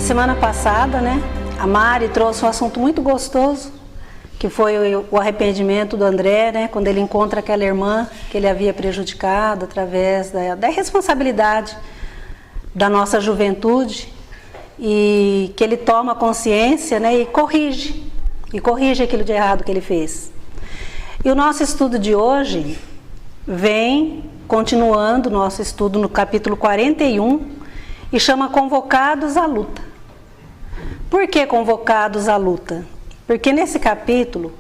Semana passada, né, a Mari trouxe um assunto muito gostoso, que foi o arrependimento do André, né, quando ele encontra aquela irmã que ele havia prejudicado através da responsabilidade da nossa juventude, e que ele toma consciência, né, e corrige aquilo de errado que ele fez. E o nosso estudo de hoje vem continuando o nosso estudo no capítulo 41 e chama Convocados à Luta. Por que convocados à luta? Porque nesse capítulo,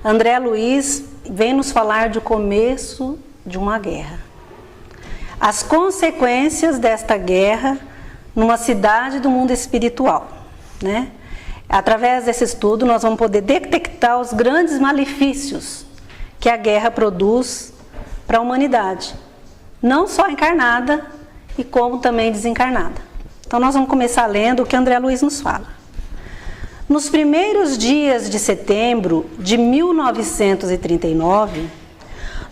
André Luiz vem nos falar do começo de uma guerra. As consequências desta guerra numa cidade do mundo espiritual, né? Através desse estudo, nós vamos poder detectar os grandes malefícios que a guerra produz para a humanidade, não só encarnada, e como também desencarnada. Então nós vamos começar lendo o que André Luiz nos fala. Nos primeiros dias de setembro de 1939,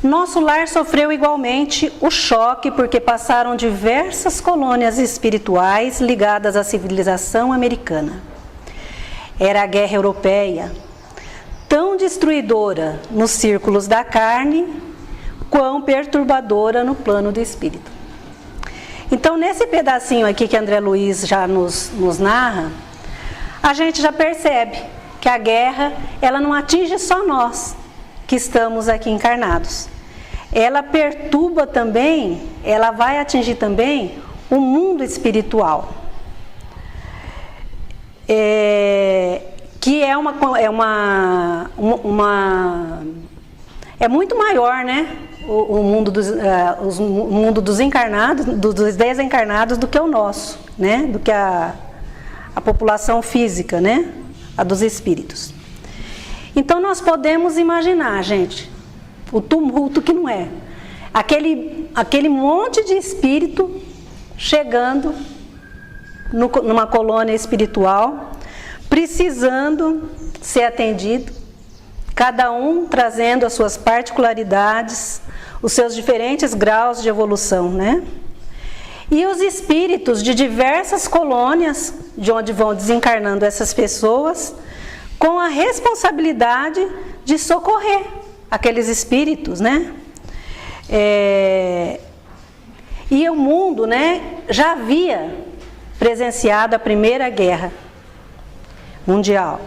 nosso lar sofreu igualmente o choque porque passaram diversas colônias espirituais ligadas à civilização americana. Era a guerra europeia, tão destruidora nos círculos da carne, quão perturbadora no plano do espírito. Então, nesse pedacinho aqui que André Luiz já nos narra, a gente já percebe que a guerra, ela não atinge só nós que estamos aqui encarnados. Ela perturba também, ela vai atingir também o mundo espiritual. Que é muito maior, né? O mundo dos encarnados, dos desencarnados, do que o nosso, né? Do que a população física, né? A dos espíritos. Então nós podemos imaginar, gente, o tumulto que não é. Aquele monte de espírito chegando numa colônia espiritual, precisando ser atendido, cada um trazendo as suas particularidades, os seus diferentes graus de evolução, né? E os espíritos de diversas colônias, de onde vão desencarnando essas pessoas, com a responsabilidade de socorrer aqueles espíritos, né? E o mundo, né, já havia presenciado a Primeira Guerra Mundial.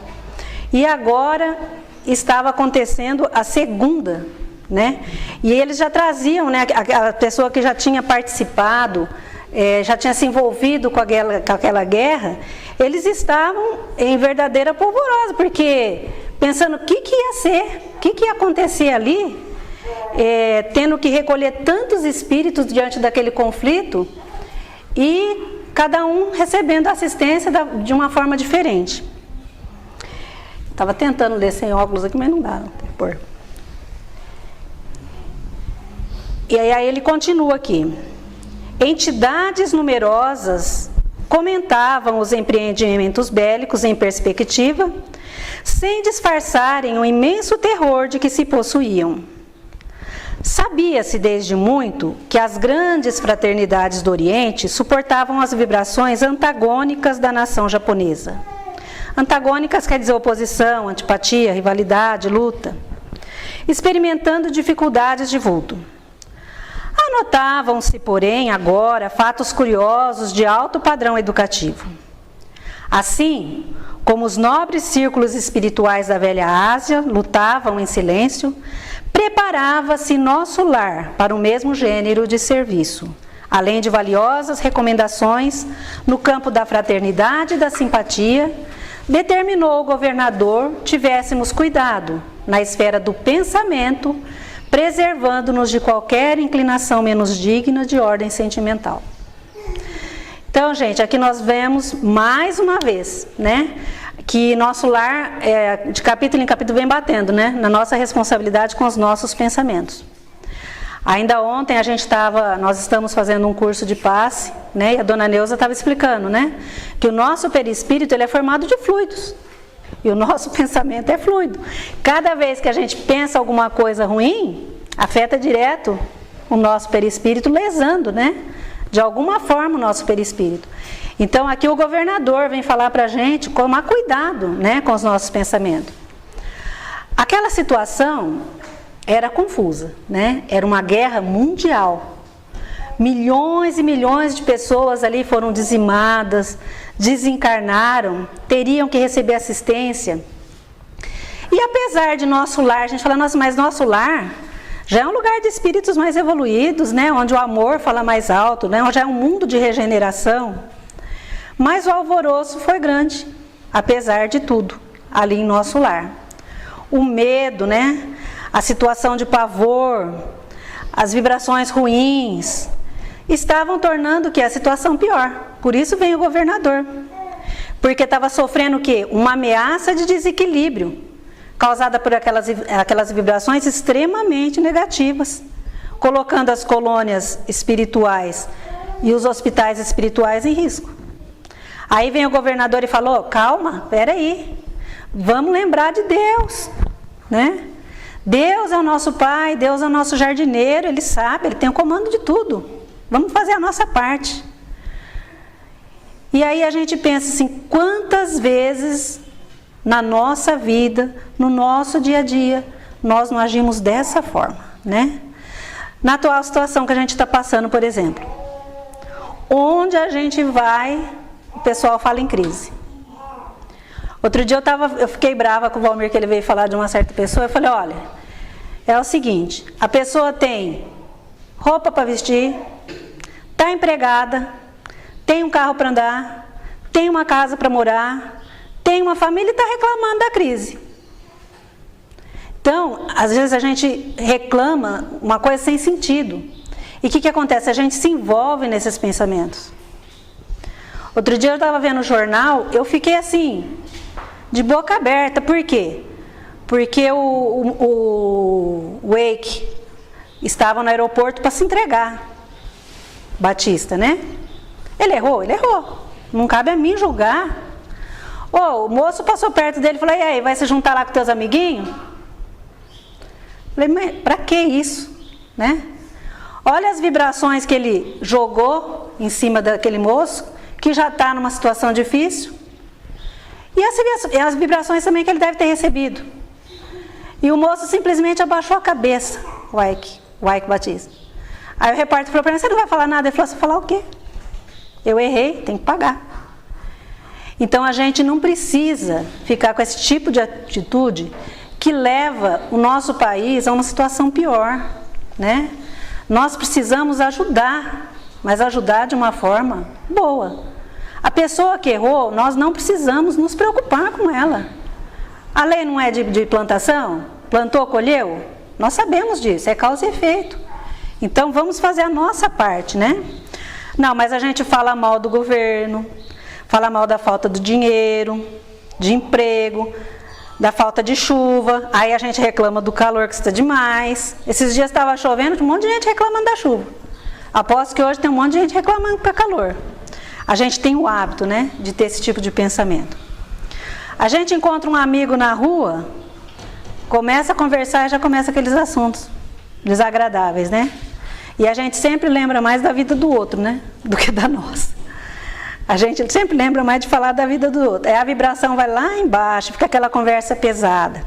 E agora estava acontecendo a Segunda, né? E eles já traziam, né, a pessoa que já tinha participado, já tinha se envolvido com aquela guerra, eles estavam em verdadeira polvorosa, porque pensando o que ia ser, o que ia acontecer ali, tendo que recolher tantos espíritos diante daquele conflito, e cada um recebendo assistência de uma forma diferente. Estava tentando ler sem óculos aqui, mas não dá, não tem que pôr. E aí ele continua aqui. Entidades numerosas comentavam os empreendimentos bélicos em perspectiva, sem disfarçarem o imenso terror de que se possuíam. Sabia-se desde muito que as grandes fraternidades do Oriente suportavam as vibrações antagônicas da nação japonesa. Antagônicas quer dizer oposição, antipatia, rivalidade, luta, experimentando dificuldades de vulto. Anotavam-se, porém, agora, fatos curiosos de alto padrão educativo. Assim, como os nobres círculos espirituais da velha Ásia lutavam em silêncio, preparava-se nosso lar para o mesmo gênero de serviço, além de valiosas recomendações no campo da fraternidade e da simpatia, determinou o governador tivéssemos cuidado na esfera do pensamento, preservando-nos de qualquer inclinação menos digna de ordem sentimental. Então, gente, aqui nós vemos mais uma vez, né, que nosso lar, de capítulo em capítulo, vem batendo, né, na nossa responsabilidade com os nossos pensamentos. Ainda ontem nós estamos fazendo um curso de passe, né, e a dona Neuza estava explicando, né, que o nosso perispírito ele é formado de fluidos. E o nosso pensamento é fluido. Cada vez que a gente pensa alguma coisa ruim, afeta direto o nosso perispírito, lesando, né, de alguma forma o nosso perispírito. Então aqui o governador vem falar para a gente tomar cuidado, né, com os nossos pensamentos. Aquela situação era confusa, né? Era uma guerra mundial. Milhões e milhões de pessoas ali foram dizimadas, desencarnaram, teriam que receber assistência. E apesar de nosso lar, a gente fala, nossa, mas nosso lar já é um lugar de espíritos mais evoluídos, né? Onde o amor fala mais alto, né? Onde é um mundo de regeneração. Mas o alvoroço foi grande, apesar de tudo, ali em nosso lar. O medo, né? A situação de pavor, as vibrações ruins, estavam tornando o quê? A situação pior. Por isso vem o governador. Porque estava sofrendo o quê? Uma ameaça de desequilíbrio, causada por aquelas vibrações extremamente negativas, colocando as colônias espirituais e os hospitais espirituais em risco. Aí vem o governador e falou, calma, peraí, vamos lembrar de Deus, né? Deus é o nosso Pai, Deus é o nosso jardineiro, Ele sabe, Ele tem o comando de tudo. Vamos fazer a nossa parte. E aí a gente pensa assim, quantas vezes na nossa vida, no nosso dia a dia, nós não agimos dessa forma, né? Na atual situação que a gente está passando, por exemplo, onde a gente vai, o pessoal fala em crise. Outro dia eu fiquei brava com o Valmir, que ele veio falar de uma certa pessoa, eu falei, olha, é o seguinte, a pessoa tem roupa para vestir, está empregada, tem um carro para andar, tem uma casa para morar, tem uma família e está reclamando da crise. Então, às vezes a gente reclama uma coisa sem sentido. E o que acontece? A gente se envolve nesses pensamentos. Outro dia eu estava vendo o jornal, eu fiquei assim, de boca aberta. Por quê? Porque o Wake estava no aeroporto para se entregar. Batista, né? Ele errou? Ele errou. Não cabe a mim julgar. O moço passou perto dele e falou, e aí, vai se juntar lá com teus amiguinhos? Falei, mas pra que isso? Né? Olha as vibrações que ele jogou em cima daquele moço, que já está numa situação difícil. E as vibrações também que ele deve ter recebido. E o moço simplesmente abaixou a cabeça, o Ike Batista. Aí o repórter falou para ele, você não vai falar nada? Ele falou, você vai falar o quê? Eu errei, tem que pagar. Então a gente não precisa ficar com esse tipo de atitude que leva o nosso país a uma situação pior, né? Nós precisamos ajudar, mas ajudar de uma forma boa. A pessoa que errou, nós não precisamos nos preocupar com ela. A lei não é de plantação? Plantou, colheu? Nós sabemos disso, é causa e efeito. Então vamos fazer a nossa parte, né? Não, mas a gente fala mal do governo, fala mal da falta do dinheiro, de emprego, da falta de chuva. Aí a gente reclama do calor que está demais. Esses dias estava chovendo, tinha um monte de gente reclamando da chuva. Aposto que hoje tem um monte de gente reclamando do calor. A gente tem o hábito, né, de ter esse tipo de pensamento. A gente encontra um amigo na rua, começa a conversar e já começa aqueles assuntos desagradáveis, né? E a gente sempre lembra mais da vida do outro, né, do que da nossa. A gente sempre lembra mais de falar da vida do outro. Aí a vibração vai lá embaixo, fica aquela conversa pesada.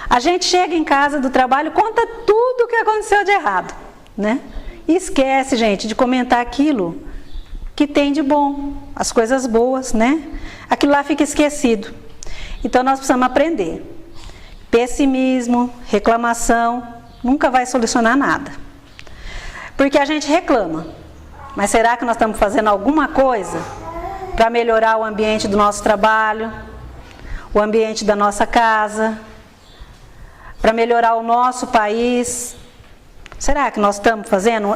A gente chega em casa do trabalho, conta tudo o que aconteceu de errado, né? E esquece, gente, de comentar aquilo que tem de bom, as coisas boas, né? Aquilo lá fica esquecido. Então nós precisamos aprender. Pessimismo, reclamação, nunca vai solucionar nada. Porque a gente reclama. Mas será que nós estamos fazendo alguma coisa para melhorar o ambiente do nosso trabalho, o ambiente da nossa casa, para melhorar o nosso país? Será que nós estamos fazendo?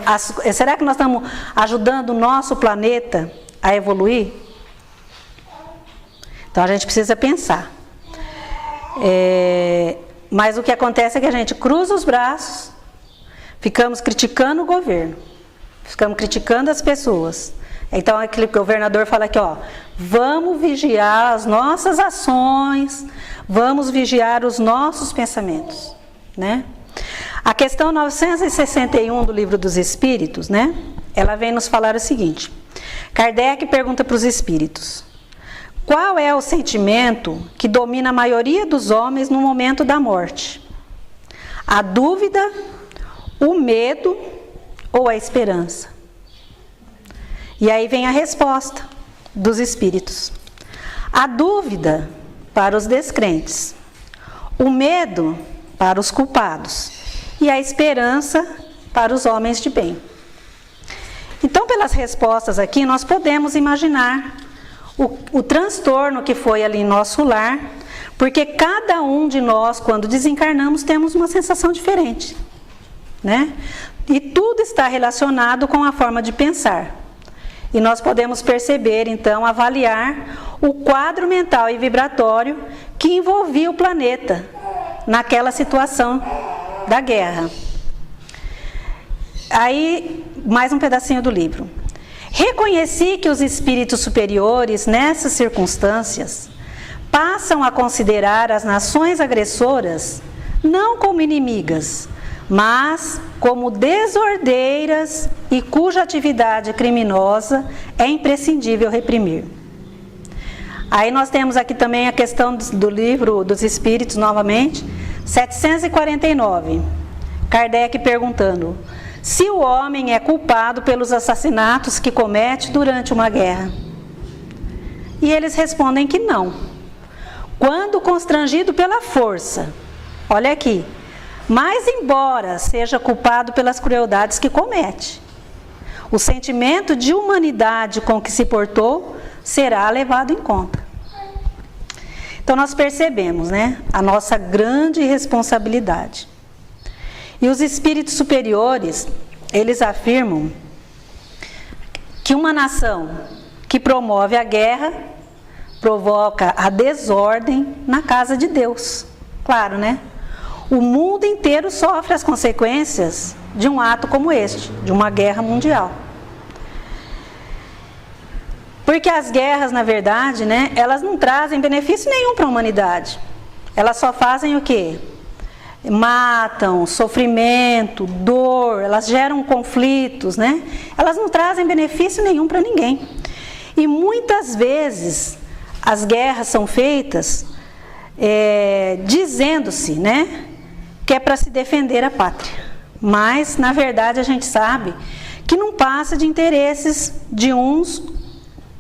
Será que nós estamos ajudando o nosso planeta a evoluir? Então a gente precisa pensar. Mas o que acontece é que a gente cruza os braços, ficamos criticando o governo, ficamos criticando as pessoas. Então aquele governador fala aqui, ó, vamos vigiar as nossas ações, vamos vigiar os nossos pensamentos, né? A questão 961 do Livro dos Espíritos, né? Ela vem nos falar o seguinte: Kardec pergunta para os espíritos: qual é o sentimento que domina a maioria dos homens no momento da morte? A dúvida, o medo ou a esperança? E aí vem a resposta dos espíritos: a dúvida para os descrentes, o medo para os culpados e a esperança para os homens de bem. Então, pelas respostas aqui, nós podemos imaginar o transtorno que foi ali em nosso lar, porque cada um de nós, quando desencarnamos, temos uma sensação diferente, né? E tudo está relacionado com a forma de pensar. E nós podemos perceber, então, avaliar o quadro mental e vibratório que envolvia o planeta naquela situação da guerra. Aí, mais um pedacinho do livro. Reconheci que os espíritos superiores, nessas circunstâncias, passam a considerar as nações agressoras não como inimigas, mas como desordeiras e cuja atividade criminosa é imprescindível reprimir. Aí nós temos aqui também a questão do livro dos Espíritos, novamente, 749. Kardec perguntando: se o homem é culpado pelos assassinatos que comete durante uma guerra? E eles respondem que não. Quando constrangido pela força, olha aqui, mas embora seja culpado pelas crueldades que comete, o sentimento de humanidade com que se portou será levado em conta. Então nós percebemos, né, a nossa grande responsabilidade. E os espíritos superiores, eles afirmam que uma nação que promove a guerra provoca a desordem na casa de Deus. Claro, né? O mundo inteiro sofre as consequências de um ato como este, de uma guerra mundial. Porque as guerras, na verdade, né, elas não trazem benefício nenhum para a humanidade. Elas só fazem o quê? Matam, sofrimento, dor, elas geram conflitos, né? Elas não trazem benefício nenhum para ninguém. E muitas vezes as guerras são feitas dizendo-se, né, que é para se defender a pátria. Mas, na verdade, a gente sabe que não passa de interesses de uns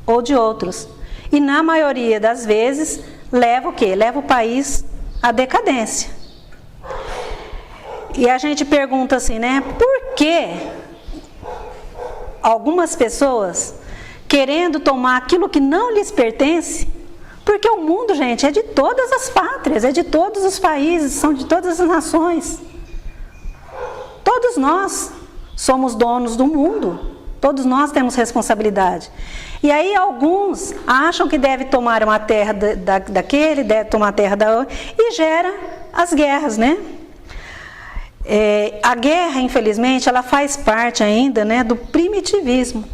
ou de outros. E, na maioria das vezes, leva o quê? Leva o país à decadência. E a gente pergunta assim, né, por que algumas pessoas, querendo tomar aquilo que não lhes pertence, porque o mundo, gente, é de todas as pátrias, é de todos os países, são de todas as nações. Todos nós somos donos do mundo, todos nós temos responsabilidade. E aí alguns acham que deve tomar uma terra daquele, deve tomar a terra da outra, e gera as guerras, né? A guerra, infelizmente, ela faz parte ainda, né, do primitivismo,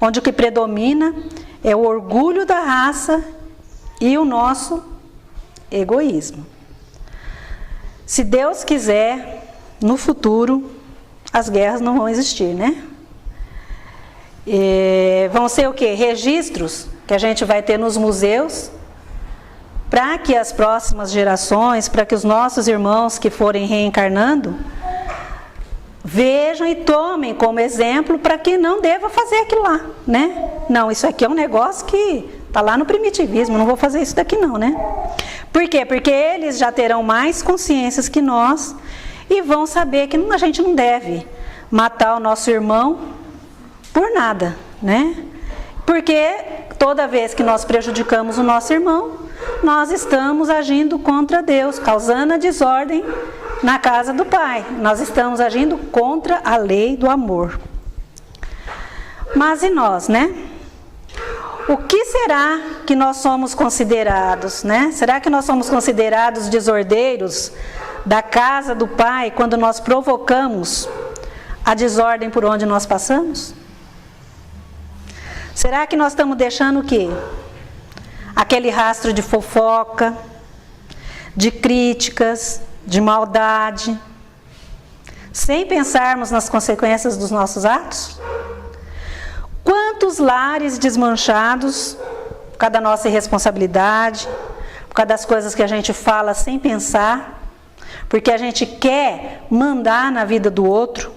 onde o que predomina é o orgulho da raça e o nosso egoísmo. Se Deus quiser, no futuro, as guerras não vão existir, né? Vão ser o quê? Registros que a gente vai ter nos museus, para que as próximas gerações, para que os nossos irmãos que forem reencarnando, vejam e tomem como exemplo para que não deva fazer aquilo lá, né? Não, isso aqui é um negócio que está lá no primitivismo, não vou fazer isso daqui não, né? Por quê? Porque eles já terão mais consciências que nós e vão saber que a gente não deve matar o nosso irmão por nada, né? Porque toda vez que nós prejudicamos o nosso irmão, nós estamos agindo contra Deus, causando a desordem na casa do Pai. Nós estamos agindo contra a lei do amor. Mas e nós, né? O que será que nós somos considerados, né? Será que nós somos considerados desordeiros da casa do Pai quando nós provocamos a desordem por onde nós passamos? Será que nós estamos deixando o quê? Aquele rastro de fofoca, de críticas, de maldade, sem pensarmos nas consequências dos nossos atos? Quantos lares desmanchados por causa da nossa irresponsabilidade, por causa das coisas que a gente fala sem pensar, porque a gente quer mandar na vida do outro.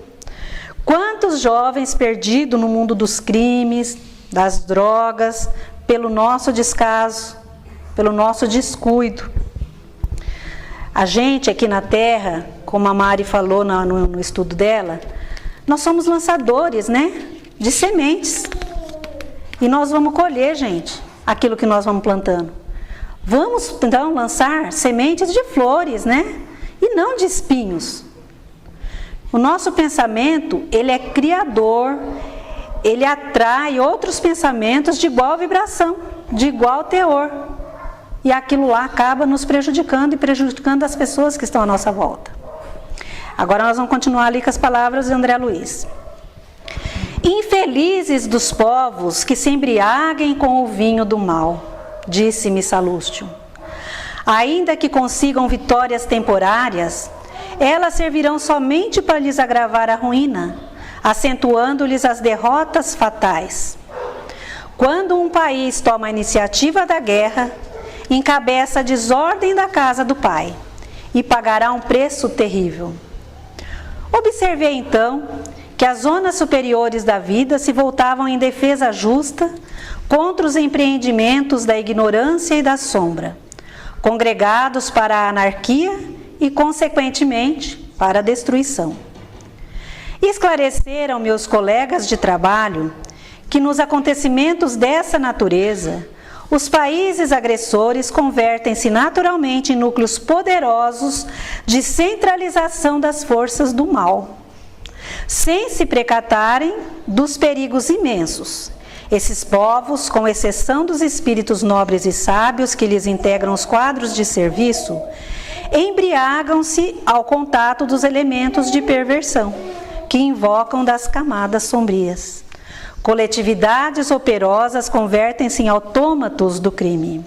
Quantos jovens perdidos no mundo dos crimes, das drogas, pelo nosso descaso, pelo nosso descuido. A gente aqui na Terra, como a Mari falou no estudo dela, nós somos lançadores, né, de sementes. E nós vamos colher, gente, aquilo que nós vamos plantando. Vamos, então, lançar sementes de flores, né, e não de espinhos. O nosso pensamento, ele é criador, ele atrai outros pensamentos de igual vibração, de igual teor. E aquilo lá acaba nos prejudicando e prejudicando as pessoas que estão à nossa volta. Agora nós vamos continuar ali com as palavras de André Luiz. Infelizes dos povos que se embriaguem com o vinho do mal, disse-me Salústio. Ainda que consigam vitórias temporárias, elas servirão somente para lhes agravar a ruína, acentuando-lhes as derrotas fatais. Quando um país toma a iniciativa da guerra, encabeça a desordem da casa do pai e pagará um preço terrível. Observei então que as zonas superiores da vida se voltavam em defesa justa contra os empreendimentos da ignorância e da sombra, congregados para a anarquia e, consequentemente, para a destruição. Esclareceram meus colegas de trabalho que nos acontecimentos dessa natureza, os países agressores convertem-se naturalmente em núcleos poderosos de centralização das forças do mal, sem se precatarem dos perigos imensos. Esses povos, com exceção dos espíritos nobres e sábios que lhes integram os quadros de serviço, embriagam-se ao contato dos elementos de perversão, que invocam das camadas sombrias. Coletividades operosas convertem-se em autômatos do crime.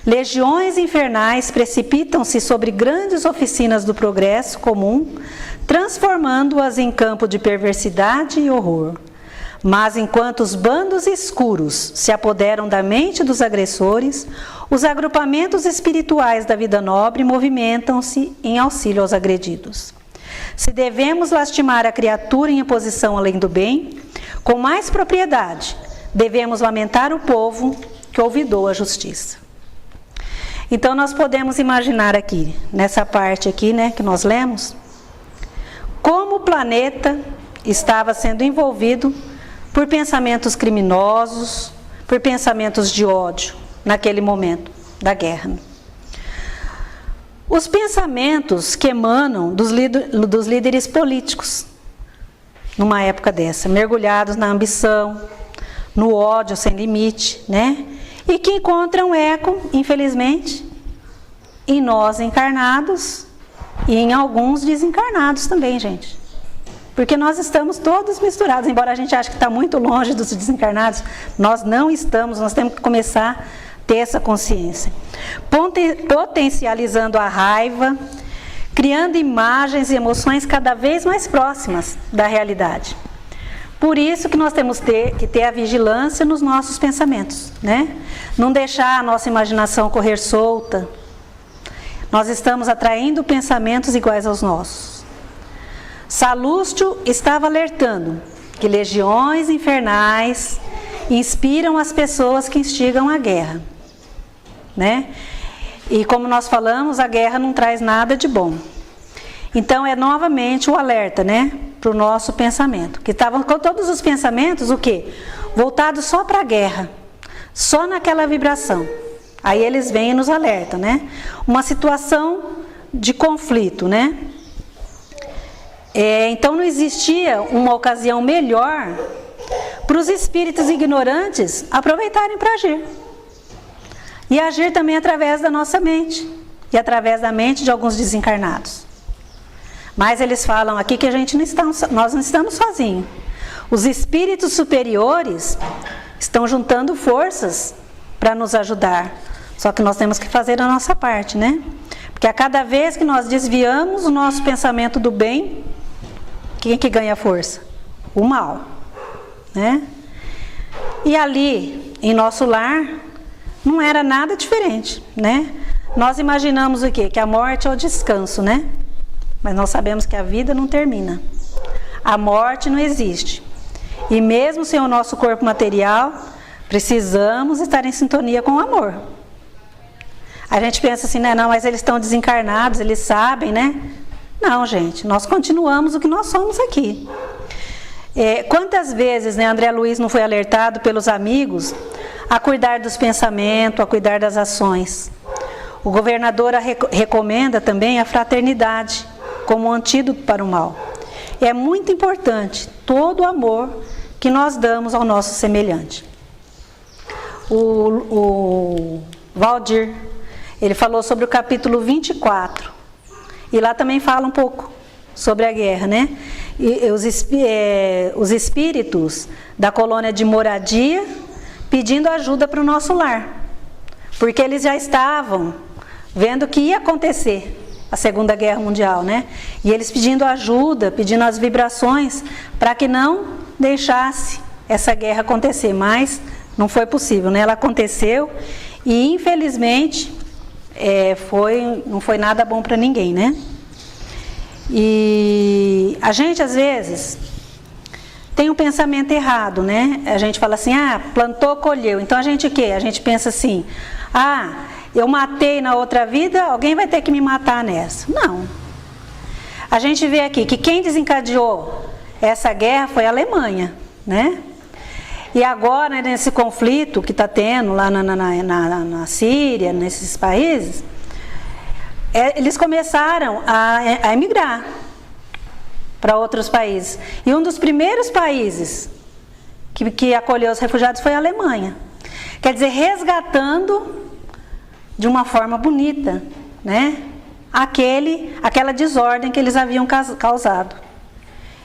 Legiões infernais precipitam-se sobre grandes oficinas do progresso comum, transformando-as em campo de perversidade e horror. Mas enquanto os bandos escuros se apoderam da mente dos agressores, os agrupamentos espirituais da vida nobre movimentam-se em auxílio aos agredidos. Se devemos lastimar a criatura em posição além do bem, com mais propriedade, devemos lamentar o povo que olvidou a justiça. Então nós podemos imaginar aqui, nessa parte aqui, né, que nós lemos, como o planeta estava sendo envolvido por pensamentos criminosos, por pensamentos de ódio, naquele momento da guerra. Os pensamentos que emanam dos líderes políticos, numa época dessa, mergulhados na ambição, no ódio sem limite, né? E que encontram eco, infelizmente, em nós encarnados e em alguns desencarnados também, gente. Porque nós estamos todos misturados, embora a gente ache que está muito longe dos desencarnados, nós não estamos, nós temos que começar a ter essa consciência. Potencializando a raiva, criando imagens e emoções cada vez mais próximas da realidade. Por isso que nós temos que ter a vigilância nos nossos pensamentos, né? Não deixar a nossa imaginação correr solta. Nós estamos atraindo pensamentos iguais aos nossos. Salústio estava alertando que legiões infernais inspiram as pessoas que instigam a guerra, né? E como nós falamos, a guerra não traz nada de bom. Então é novamente o alerta, né, para o nosso pensamento. Que estavam com todos os pensamentos, o quê? Voltados só para a guerra, só naquela vibração. Aí eles vêm e nos alertam, né? Uma situação de conflito, né? Então não existia uma ocasião melhor para os espíritos ignorantes aproveitarem para agir. E agir também através da nossa mente. E através da mente de alguns desencarnados. Mas eles falam aqui que nós não estamos sozinhos. Os espíritos superiores estão juntando forças para nos ajudar. Só que nós temos que fazer a nossa parte, né? Porque a cada vez que nós desviamos o nosso pensamento do bem, quem é que ganha força? O mal, né? E ali, em nosso lar, não era nada diferente, né? Nós imaginamos o quê? Que a morte é o descanso, né? Mas nós sabemos que a vida não termina. A morte não existe. E mesmo sem o nosso corpo material, precisamos estar em sintonia com o amor. A gente pensa assim, né? Não, mas eles estão desencarnados, eles sabem, né? Não, gente, nós continuamos o que nós somos aqui. Quantas vezes, né, André Luiz não foi alertado pelos amigos a cuidar dos pensamentos, a cuidar das ações. O governador recomenda também a fraternidade como um antídoto para o mal. É muito importante todo o amor que nós damos ao nosso semelhante. O Valdir, ele falou sobre o capítulo 24, e lá também fala um pouco sobre a guerra, né? E os espíritos da colônia de moradia pedindo ajuda para o nosso lar, porque eles já estavam vendo que ia acontecer a Segunda Guerra Mundial, né? E eles pedindo ajuda, pedindo as vibrações para que não deixasse essa guerra acontecer, mas não foi possível, né? Ela aconteceu e infelizmente não foi nada bom para ninguém, né? E a gente às vezes tem um pensamento errado, né? A gente fala assim, plantou, colheu. Então a gente o quê? A gente pensa assim, eu matei na outra vida, alguém vai ter que me matar nessa. Não. A gente vê aqui que quem desencadeou essa guerra foi a Alemanha, né? E agora, nesse conflito que está tendo lá na Síria, nesses países, eles começaram a emigrar para outros países. E um dos primeiros países que acolheu os refugiados foi a Alemanha. Quer dizer, resgatando de uma forma bonita, né? Aquela desordem que eles haviam causado.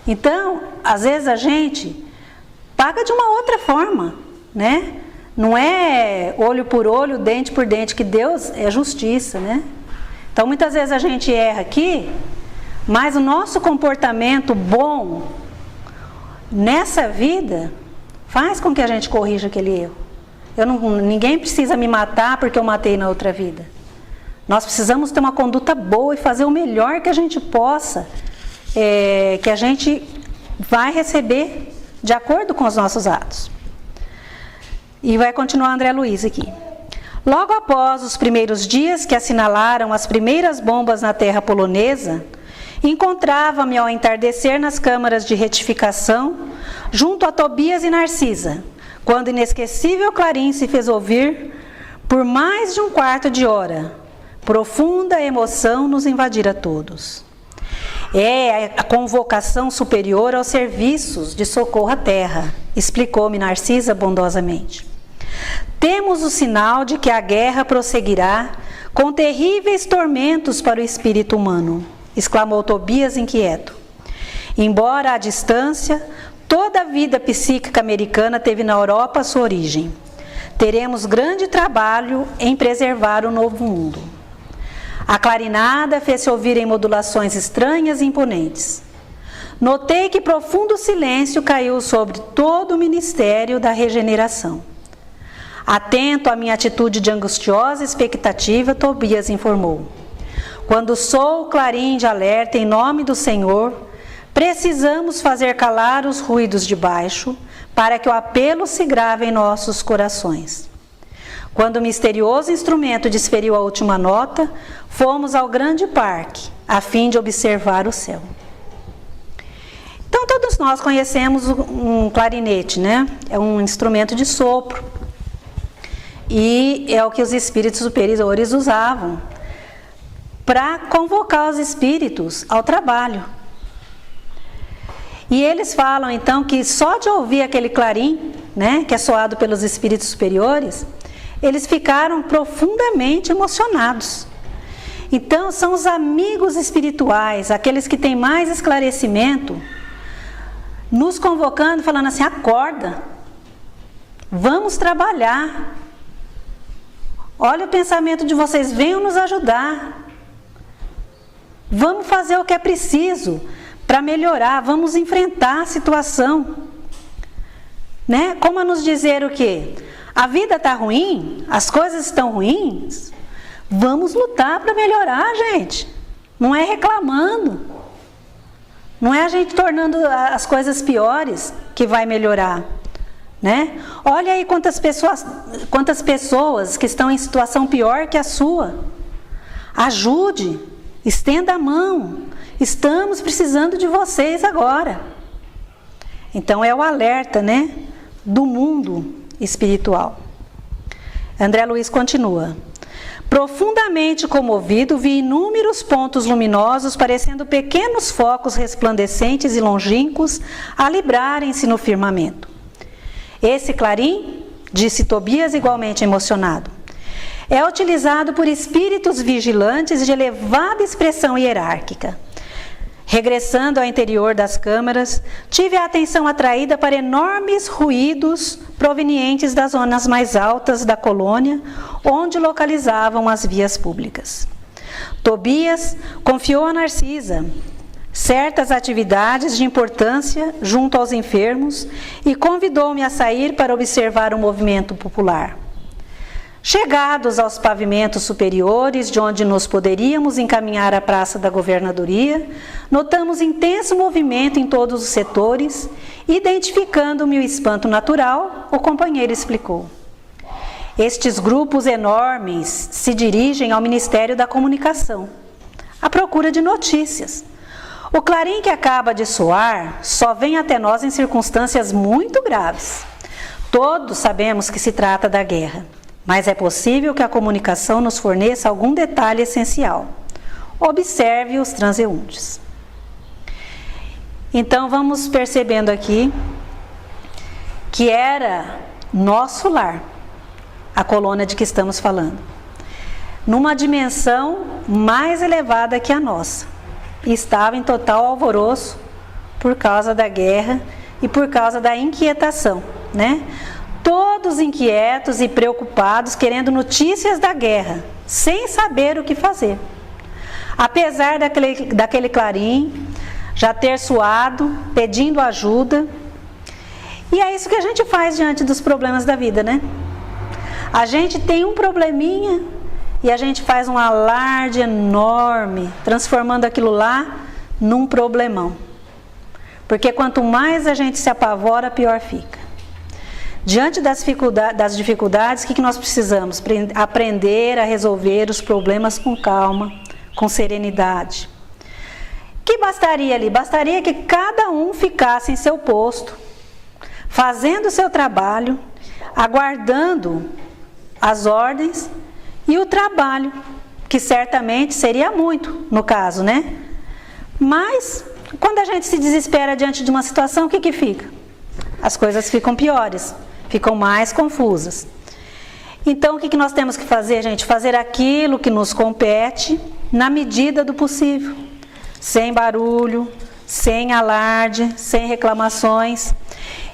Então, às vezes a gente paga de uma outra forma, né? Não é olho por olho, dente por dente, que Deus é justiça, né? Então, muitas vezes a gente erra aqui, mas o nosso comportamento bom nessa vida faz com que a gente corrija aquele erro. Ninguém precisa me matar porque eu matei na outra vida. Nós precisamos ter uma conduta boa e fazer o melhor que a gente possa, que a gente vai receber de acordo com os nossos atos. E vai continuar André Luiz aqui. Logo após os primeiros dias que assinalaram as primeiras bombas na terra polonesa, encontrava-me ao entardecer nas câmaras de retificação, junto a Tobias e Narcisa, quando inesquecível clarim se fez ouvir por mais de um quarto de hora. Profunda emoção nos invadira a todos. É a convocação superior aos serviços de socorro à terra, explicou-me Narcisa bondosamente. Temos o sinal de que a guerra prosseguirá com terríveis tormentos para o espírito humano, exclamou Tobias inquieto. Embora à distância, toda a vida psíquica americana teve na Europa sua origem. Teremos grande trabalho em preservar o novo mundo. A clarinada fez-se ouvir em modulações estranhas e imponentes. Notei que profundo silêncio caiu sobre todo o ministério da regeneração. Atento à minha atitude de angustiosa expectativa, Tobias informou. Quando soa o clarim de alerta em nome do Senhor, precisamos fazer calar os ruídos de baixo, para que o apelo se grave em nossos corações. Quando o misterioso instrumento desferiu a última nota, fomos ao grande parque, a fim de observar o céu. Então, todos nós conhecemos um clarinete, né? É um instrumento de sopro. E é o que os espíritos superiores usavam para convocar os espíritos ao trabalho. E eles falam então que só de ouvir aquele clarim, né, que é soado pelos espíritos superiores, eles ficaram profundamente emocionados. Então são os amigos espirituais, aqueles que têm mais esclarecimento, nos convocando, falando assim: acorda, vamos trabalhar. Olha o pensamento de vocês, venham nos ajudar. Vamos fazer o que é preciso para melhorar, vamos enfrentar a situação. né? Como a nos dizer o quê? A vida está ruim, as coisas estão ruins, vamos lutar para melhorar, gente. Não é reclamando, não é a gente tornando as coisas piores que vai melhorar, né? Olha aí quantas pessoas que estão em situação pior que a sua. Ajude, estenda a mão, estamos precisando de vocês agora. Então é o alerta, né, do mundo espiritual. André Luiz continua. Profundamente comovido, vi inúmeros pontos luminosos, parecendo pequenos focos resplandecentes e longínquos, a librarem-se no firmamento. Esse clarim, disse Tobias igualmente emocionado, é utilizado por espíritos vigilantes de elevada expressão hierárquica. Regressando ao interior das câmaras, tive a atenção atraída para enormes ruídos provenientes das zonas mais altas da colônia, onde localizavam as vias públicas. Tobias confiou a Narcisa certas atividades de importância junto aos enfermos e convidou-me a sair para observar o movimento popular. Chegados aos pavimentos superiores, de onde nos poderíamos encaminhar à Praça da Governadoria, notamos intenso movimento em todos os setores. Identificando-me o espanto natural, o companheiro explicou. Estes grupos enormes se dirigem ao Ministério da Comunicação, à procura de notícias. O clarim que acaba de soar só vem até nós em circunstâncias muito graves. Todos sabemos que se trata da guerra. Mas é possível que a comunicação nos forneça algum detalhe essencial. Observe os transeuntes. Então vamos percebendo aqui que era nosso lar, a colônia de que estamos falando, numa dimensão mais elevada que a nossa. E estava em total alvoroço por causa da guerra e por causa da inquietação, né? Todos inquietos e preocupados, querendo notícias da guerra, sem saber o que fazer. Apesar daquele clarim já ter soado, pedindo ajuda. E é isso que a gente faz diante dos problemas da vida, né? A gente tem um probleminha e a gente faz um alarde enorme, transformando aquilo lá num problemão. Porque quanto mais a gente se apavora, pior fica. Diante das dificuldades, o que nós precisamos? Aprender a resolver os problemas com calma, com serenidade. O que bastaria ali? Bastaria que cada um ficasse em seu posto, fazendo o seu trabalho, aguardando as ordens e o trabalho, que certamente seria muito, no caso, né? Mas, quando a gente se desespera diante de uma situação, o que fica? As coisas ficam piores. Ficam mais confusas. Então, o que nós temos que fazer, gente? Fazer aquilo que nos compete na medida do possível. Sem barulho, sem alarde, sem reclamações.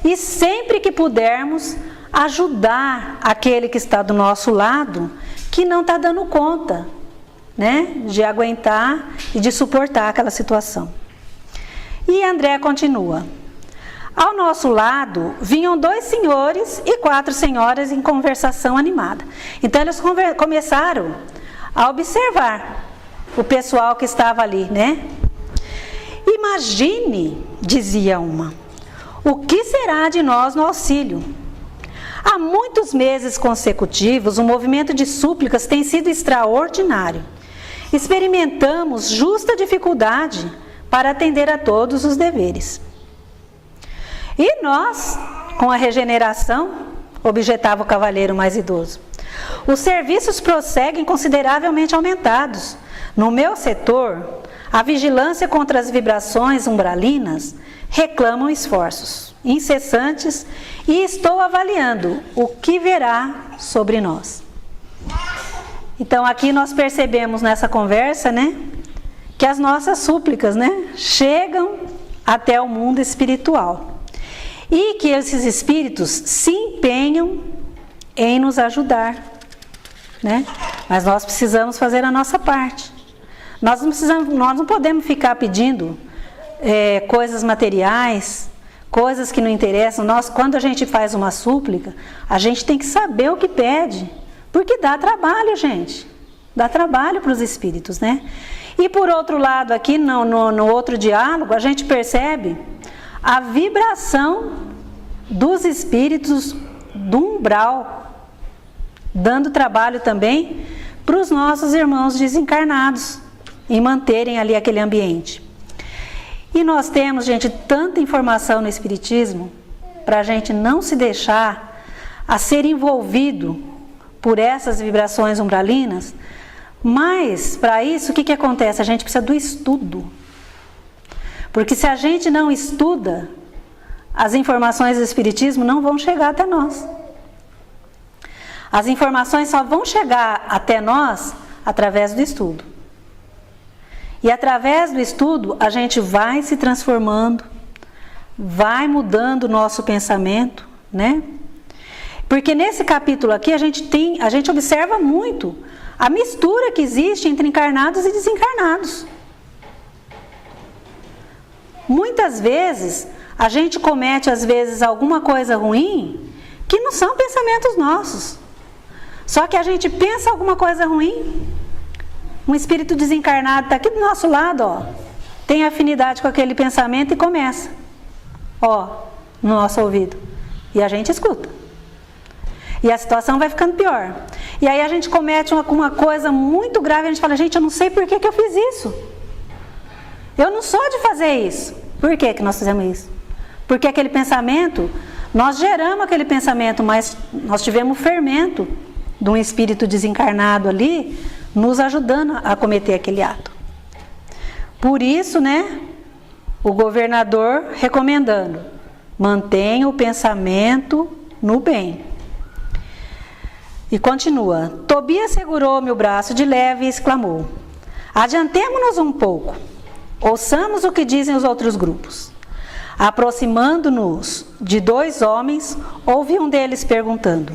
E sempre que pudermos, ajudar aquele que está do nosso lado, que não está dando conta, né? De aguentar e de suportar aquela situação. E André continua. Ao nosso lado, vinham 2 senhores e 4 senhoras em conversação animada. Então, eles começaram a observar o pessoal que estava ali, né? Imagine, dizia uma, o que será de nós no auxílio? Há muitos meses consecutivos, o movimento de súplicas tem sido extraordinário. Experimentamos justa dificuldade para atender a todos os deveres. E nós, com a regeneração, objetava o cavalheiro mais idoso, os serviços prosseguem consideravelmente aumentados. No meu setor, a vigilância contra as vibrações umbralinas reclamam esforços incessantes e estou avaliando o que virá sobre nós. Então aqui nós percebemos nessa conversa, né, que as nossas súplicas, né, chegam até o mundo espiritual. E que esses espíritos se empenham em nos ajudar, né? Mas nós precisamos fazer a nossa parte. Nós não podemos ficar pedindo coisas materiais, coisas que não interessam. Quando a gente faz uma súplica, a gente tem que saber o que pede, porque dá trabalho, gente. Dá trabalho para os espíritos, né? E por outro lado, aqui no outro diálogo, a gente percebe a vibração dos espíritos do umbral, dando trabalho também para os nossos irmãos desencarnados, em manterem ali aquele ambiente. E nós temos, gente, tanta informação no Espiritismo, para a gente não se deixar a ser envolvido por essas vibrações umbralinas, mas para isso o que acontece? A gente precisa do estudo. Porque se a gente não estuda, as informações do Espiritismo não vão chegar até nós. As informações só vão chegar até nós através do estudo. E através do estudo a gente vai se transformando, vai mudando o nosso pensamento, né? Porque nesse capítulo aqui a gente observa muito a mistura que existe entre encarnados e desencarnados. Muitas vezes a gente comete alguma coisa ruim que não são pensamentos nossos. Só que a gente pensa alguma coisa ruim, um espírito desencarnado está aqui do nosso lado, ó, tem afinidade com aquele pensamento e começa, ó, no nosso ouvido. E a gente escuta. E a situação vai ficando pior. E aí a gente comete uma coisa muito grave, a gente fala, gente, eu não sei por que eu fiz isso. Eu não sou de fazer isso. Por que nós fizemos isso? Porque aquele pensamento, nós geramos aquele pensamento, mas nós tivemos o fermento de um espírito desencarnado ali, nos ajudando a cometer aquele ato. Por isso, né, o governador recomendando, mantenha o pensamento no bem. E continua, Tobias segurou-me o braço de leve e exclamou, adiantemo-nos um pouco, ouçamos o que dizem os outros grupos. Aproximando-nos de 2 homens, ouvi um deles perguntando,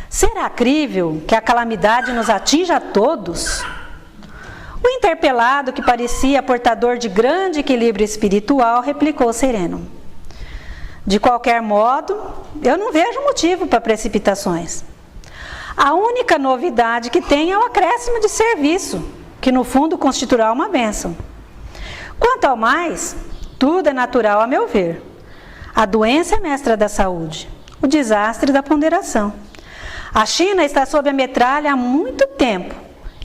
será crível que a calamidade nos atinja a todos? O interpelado, que parecia portador de grande equilíbrio espiritual, replicou sereno, de qualquer modo, eu não vejo motivo para precipitações. A única novidade que tem é o acréscimo de serviço, que no fundo constituirá uma bênção. Quanto ao mais, tudo é natural a meu ver. A doença é mestra da saúde, o desastre da ponderação. A China está sob a metralha há muito tempo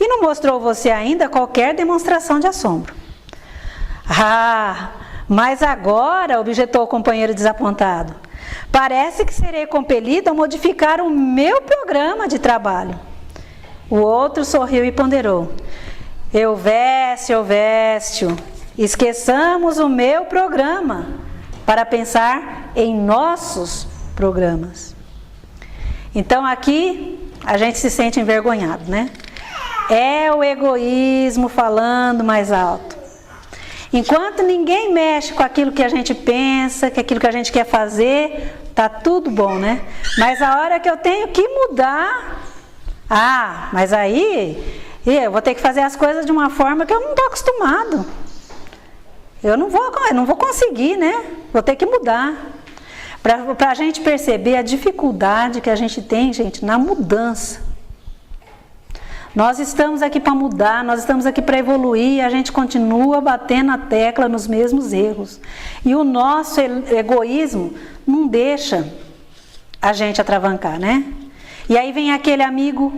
e não mostrou você ainda qualquer demonstração de assombro. Ah, mas agora, objetou o companheiro desapontado, parece que serei compelido a modificar o meu programa de trabalho. O outro sorriu e ponderou. Elvésio, esqueçamos o meu programa para pensar em nossos programas. Então aqui a gente se sente envergonhado, né? É o egoísmo falando mais alto. Enquanto ninguém mexe com aquilo que a gente pensa, com aquilo que a gente quer fazer, tá tudo bom, né? Mas a hora que eu tenho que mudar, mas aí eu vou ter que fazer as coisas de uma forma que eu não estou acostumado. Eu não vou conseguir, né? Vou ter que mudar. Para a gente perceber a dificuldade que a gente tem, gente, na mudança. Nós estamos aqui para mudar, nós estamos aqui para evoluir, a gente continua batendo a tecla nos mesmos erros. E o nosso egoísmo não deixa a gente atravancar, né? E aí vem aquele amigo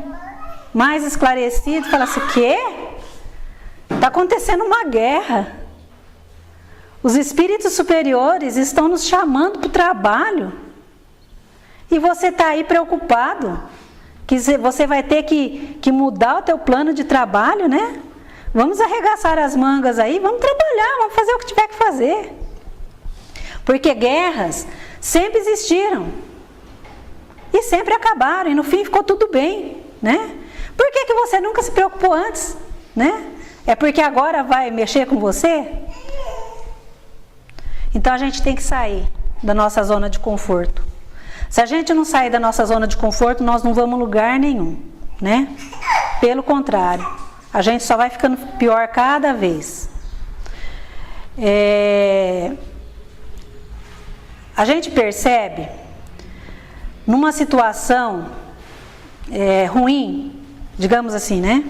mais esclarecido e fala assim, quê? Está acontecendo uma guerra. Os espíritos superiores estão nos chamando para o trabalho. E você está aí preocupado que você vai ter que mudar o teu plano de trabalho, né? Vamos arregaçar as mangas aí, vamos trabalhar, vamos fazer o que tiver que fazer. Porque guerras sempre existiram. E sempre acabaram, e no fim ficou tudo bem, né? Por que você nunca se preocupou antes, né? É porque agora vai mexer com você? Então a gente tem que sair da nossa zona de conforto. Se a gente não sair da nossa zona de conforto, nós não vamos a lugar nenhum, né? Pelo contrário, a gente só vai ficando pior cada vez. a gente percebe, numa situação ruim, digamos assim, né?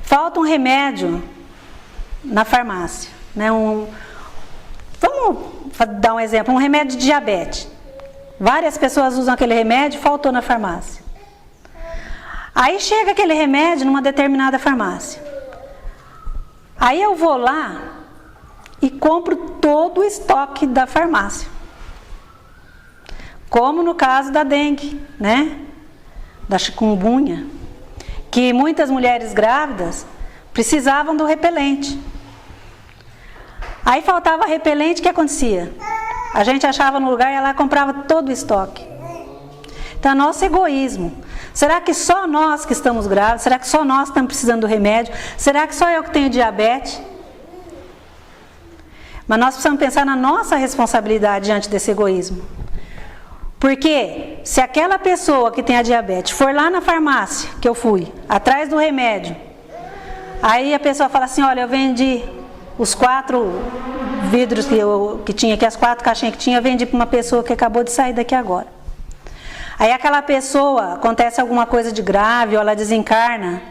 Falta um remédio na farmácia, né? Vamos dar um exemplo, um remédio de diabetes. Várias pessoas usam aquele remédio, faltou na farmácia. Aí chega aquele remédio numa determinada farmácia. Aí eu vou lá e compro todo o estoque da farmácia. Como no caso da dengue, né? Da chikungunya, que muitas mulheres grávidas precisavam do repelente. Aí faltava repelente, o que acontecia? A gente achava no lugar e ela comprava todo o estoque. Então, nosso egoísmo. Será que só nós que estamos grávidos? Será que só nós estamos precisando do remédio? Será que só eu que tenho diabetes? Mas nós precisamos pensar na nossa responsabilidade diante desse egoísmo. Porque se aquela pessoa que tem a diabetes for lá na farmácia, que eu fui, atrás do remédio, aí a pessoa fala assim, olha, eu vendi os 4 vidros que tinha aqui, as 4 caixinhas que tinha, eu vendi para uma pessoa que acabou de sair daqui agora. Aí aquela pessoa, acontece alguma coisa de grave, ou ela desencarna,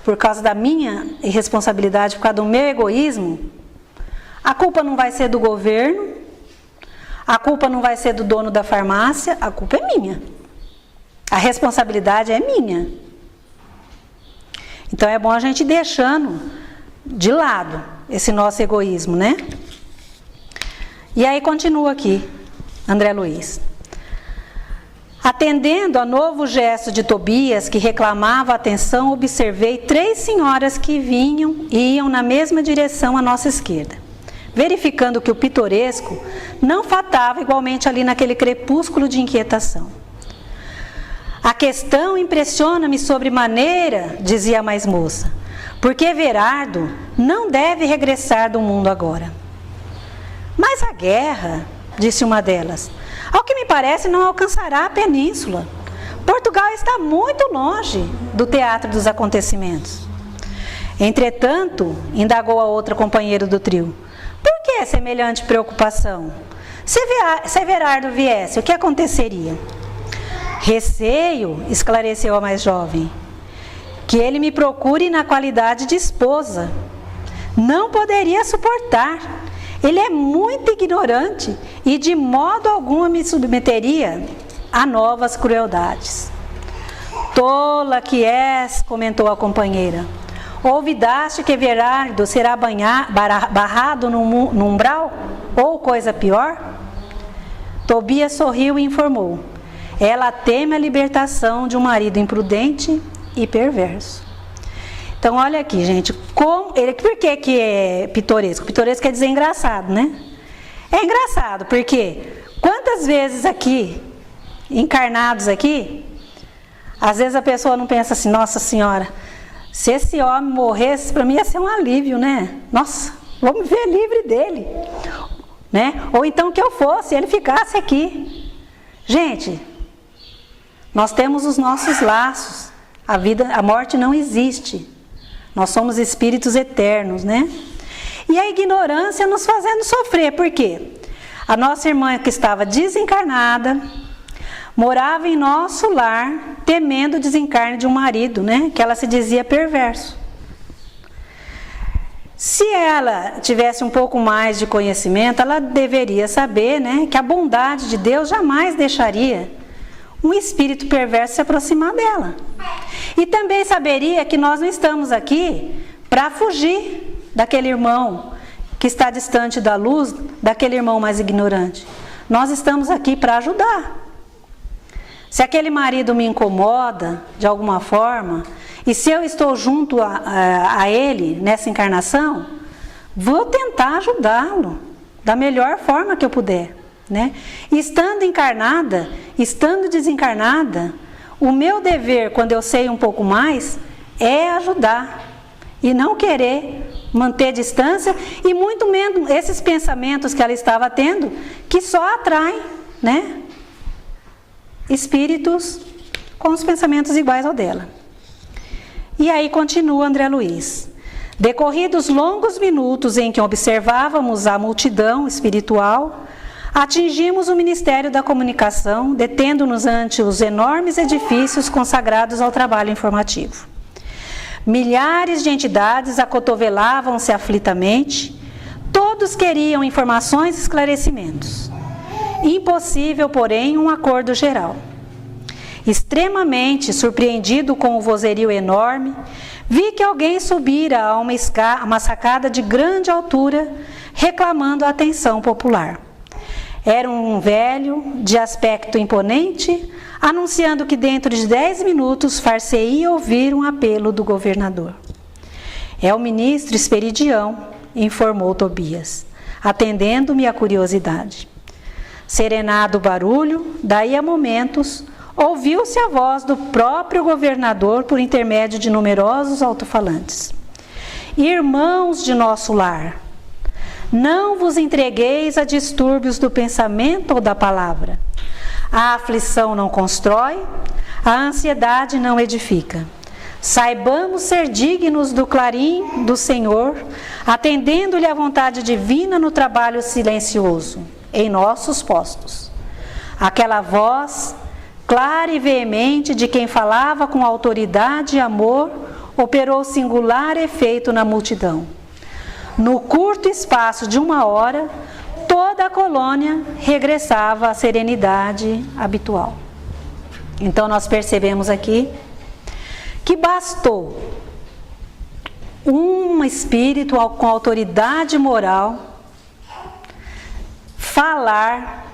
por causa da minha irresponsabilidade, por causa do meu egoísmo, a culpa não vai ser do governo, a culpa não vai ser do dono da farmácia, a culpa é minha. A responsabilidade é minha. Então é bom a gente ir deixando de lado esse nosso egoísmo, né? E aí continua aqui, André Luiz. Atendendo a novo gesto de Tobias, que reclamava atenção, observei 3 senhoras que vinham e iam na mesma direção à nossa esquerda. Verificando que o pitoresco não faltava igualmente ali naquele crepúsculo de inquietação. A questão impressiona-me sobremaneira, dizia a mais moça, porque Everardo não deve regressar do mundo agora. Mas a guerra, disse uma delas, ao que me parece não alcançará a península. Portugal está muito longe do teatro dos acontecimentos. Entretanto, indagou a outra companheira do trio, por que semelhante preocupação? Se Everardo viesse, o que aconteceria? Receio, esclareceu a mais jovem, que ele me procure na qualidade de esposa. Não poderia suportar. Ele é muito ignorante e de modo algum me submeteria a novas crueldades. Tola que és, comentou a companheira. Ouvidaste que Everardo será barrado no umbral? Ou coisa pior? Tobias sorriu e informou. Ela teme a libertação de um marido imprudente e perverso. Então, olha aqui, gente. Por que é pitoresco? Pitoresco quer dizer engraçado, né? É engraçado, porque quantas vezes aqui, encarnados aqui, às vezes a pessoa não pensa assim, nossa senhora, se esse homem morresse, para mim ia ser um alívio, né? Nossa, vou me ver livre dele. Né? Ou então que eu fosse, ele ficasse aqui. Gente, nós temos os nossos laços. A morte não existe. Nós somos espíritos eternos, né? E a ignorância nos fazendo sofrer. Por quê? A nossa irmã que estava desencarnada, morava em nosso lar, temendo o desencarne de um marido, né? Que ela se dizia perverso. Se ela tivesse um pouco mais de conhecimento, ela deveria saber, né? Que a bondade de Deus jamais deixaria um espírito perverso se aproximar dela. E também saberia que nós não estamos aqui para fugir daquele irmão que está distante da luz, daquele irmão mais ignorante. Nós estamos aqui para ajudar. Se aquele marido me incomoda de alguma forma, e se eu estou junto a ele nessa encarnação, vou tentar ajudá-lo da melhor forma que eu puder. Né? Estando encarnada, estando desencarnada, o meu dever, quando eu sei um pouco mais, é ajudar e não querer manter distância, e muito menos esses pensamentos que ela estava tendo, que só atraem, né, espíritos com os pensamentos iguais ao dela. E aí continua André Luiz. Decorridos longos minutos em que observávamos a multidão espiritual, Atingimos o Ministério da Comunicação, detendo-nos ante os enormes edifícios consagrados ao trabalho informativo. Milhares de entidades acotovelavam-se aflitamente, todos queriam informações e esclarecimentos. Impossível, porém, um acordo geral. Extremamente surpreendido com o vozerio enorme, vi que alguém subira a uma sacada de grande altura, reclamando a atenção popular. Era um velho, de aspecto imponente, anunciando que dentro de 10 minutos far-se-ia ouvir um apelo do governador. É o ministro Esperidião, informou Tobias, atendendo-me a curiosidade. Serenado o barulho, daí a momentos, ouviu-se a voz do próprio governador por intermédio de numerosos alto-falantes. Irmãos de nosso lar, não vos entregueis a distúrbios do pensamento ou da palavra. A aflição não constrói, a ansiedade não edifica. Saibamos ser dignos do clarim do Senhor, atendendo-lhe à vontade divina no trabalho silencioso, em nossos postos. Aquela voz, clara e veemente, de quem falava com autoridade e amor, operou singular efeito na multidão. No curto espaço de 1 hora, toda a colônia regressava à serenidade habitual. Então nós percebemos aqui que bastou um espírito com autoridade moral falar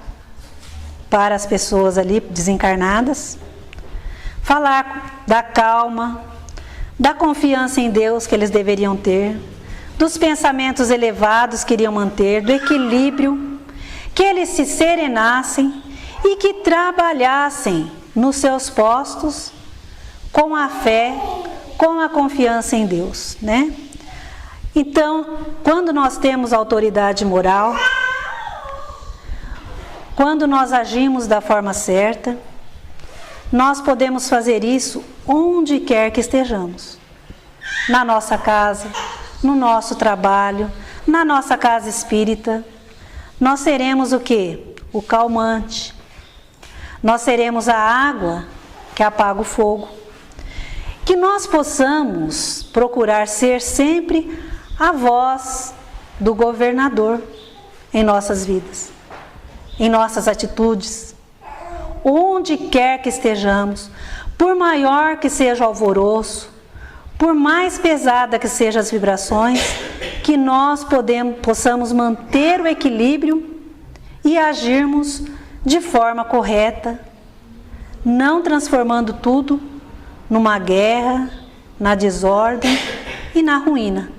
para as pessoas ali desencarnadas, falar da calma, da confiança em Deus que eles deveriam ter, dos pensamentos elevados que iriam manter, do equilíbrio, que eles se serenassem e que trabalhassem nos seus postos com a fé, com a confiança em Deus, né? Então, quando nós temos autoridade moral, quando nós agimos da forma certa, nós podemos fazer isso onde quer que estejamos. Na nossa casa, no nosso trabalho, na nossa casa espírita. Nós seremos o quê? O calmante. Nós seremos a água que apaga o fogo. Que nós possamos procurar ser sempre a voz do governador em nossas vidas, em nossas atitudes, onde quer que estejamos, por maior que seja o alvoroço, por mais pesada que sejam as vibrações, que nós possamos manter o equilíbrio e agirmos de forma correta, não transformando tudo numa guerra, na desordem e na ruína,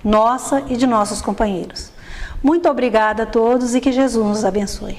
nossa e de nossos companheiros. Muito obrigada a todos e que Jesus nos abençoe.